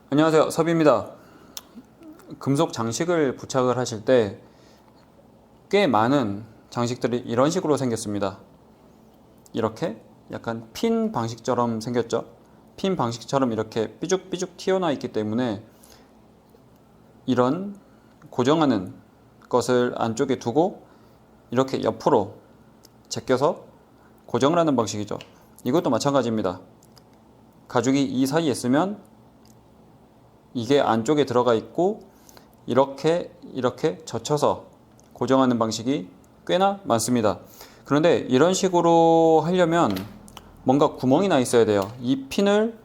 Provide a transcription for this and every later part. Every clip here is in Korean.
안녕하세요, 섭입니다. 금속 장식을 부착을 하실 때 꽤 많은 장식들이 이런 식으로 생겼습니다. 이렇게 약간 핀 방식처럼 생겼죠. 핀 방식처럼 이렇게 삐죽삐죽 튀어나와 있기 때문에 이런 고정하는 것을 안쪽에 두고 이렇게 옆으로 제껴서 고정을 하는 방식이죠. 이것도 마찬가지입니다. 가죽이 이 사이에 있으면 이게 안쪽에 들어가 있고 이렇게 젖혀서 고정하는 방식이 꽤나 많습니다. 그런데 이런 식으로 하려면 뭔가 구멍이 나 있어야 돼요. 이 핀을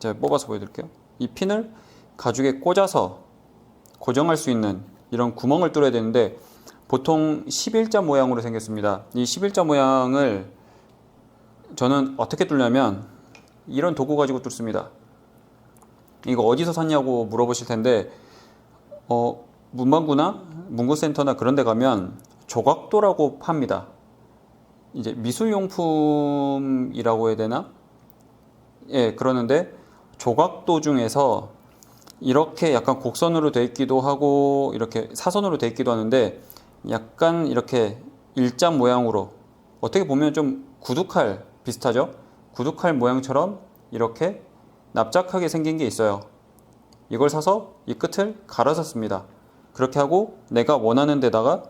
제가 뽑아서 보여드릴게요. 이 핀을 가죽에 꽂아서 고정할 수 있는 이런 구멍을 뚫어야 되는데 보통 11자 모양으로 생겼습니다. 이 11자 모양을 저는 어떻게 뚫냐면 이런 도구 가지고 뚫습니다. 이거 어디서 샀냐고 물어보실 텐데 문방구나 문구센터나 그런 데 가면 조각도라고 팝니다. 이제 미술용품이라고 해야 되나? 예, 그러는데 조각도 중에서 이렇게 약간 곡선으로 돼 있기도 하고 이렇게 사선으로 돼 있기도 하는데 약간 이렇게 일자 모양으로 어떻게 보면 좀 구두칼 비슷하죠? 구두칼 모양처럼 이렇게 납작하게 생긴 게 있어요. 이걸 사서 이 끝을 갈아서 씁니다. 그렇게 하고 내가 원하는 데다가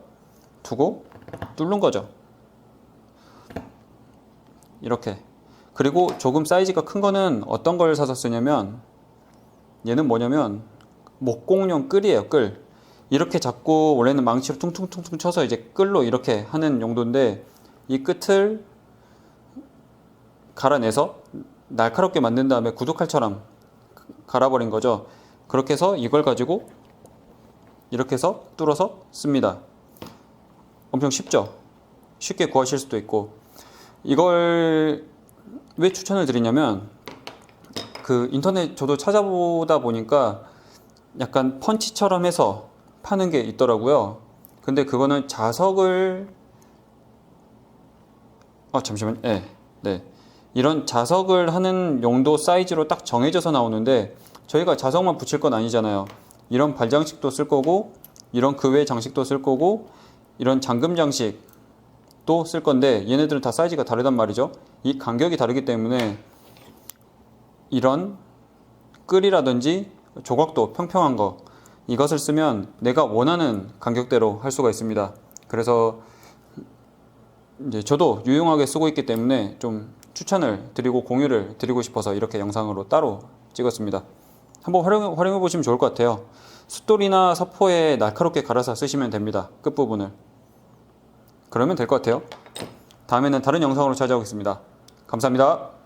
두고 뚫는 거죠. 이렇게. 그리고 조금 사이즈가 큰 거는 어떤 걸 사서 쓰냐면 얘는 뭐냐면 목공용 끌이에요. 끌. 이렇게 잡고 원래는 망치로 퉁퉁퉁퉁 쳐서 이제 끌로 이렇게 하는 용도인데 이 끝을 갈아내서 날카롭게 만든 다음에 구두칼처럼 갈아버린 거죠. 그렇게 해서 이걸 가지고 이렇게 해서 뚫어서 씁니다. 엄청 쉽죠? 쉽게 구하실 수도 있고. 이걸 왜 추천을 드리냐면 그 인터넷 저도 찾아보다 보니까 약간 펀치처럼 해서 파는 게 있더라고요. 근데 그거는 자석을 잠시만요. 네. 이런 자석을 하는 용도 사이즈로 딱 정해져서 나오는데 저희가 자석만 붙일 건 아니잖아요. 이런 발장식도 쓸 거고 이런 그 외 장식도 쓸 거고 이런 잠금 장식도 쓸 건데 얘네들은 다 사이즈가 다르단 말이죠. 이 간격이 다르기 때문에 이런 끌이라든지 조각도 평평한 거 이것을 쓰면 내가 원하는 간격대로 할 수가 있습니다. 그래서 이제 저도 유용하게 쓰고 있기 때문에 좀 추천을 드리고 공유를 드리고 싶어서 이렇게 영상으로 따로 찍었습니다. 한번 활용해 보시면 좋을 것 같아요. 숫돌이나 사포에 날카롭게 갈아서 쓰시면 됩니다. 끝부분을. 그러면 될 것 같아요. 다음에는 다른 영상으로 찾아오겠습니다. 감사합니다.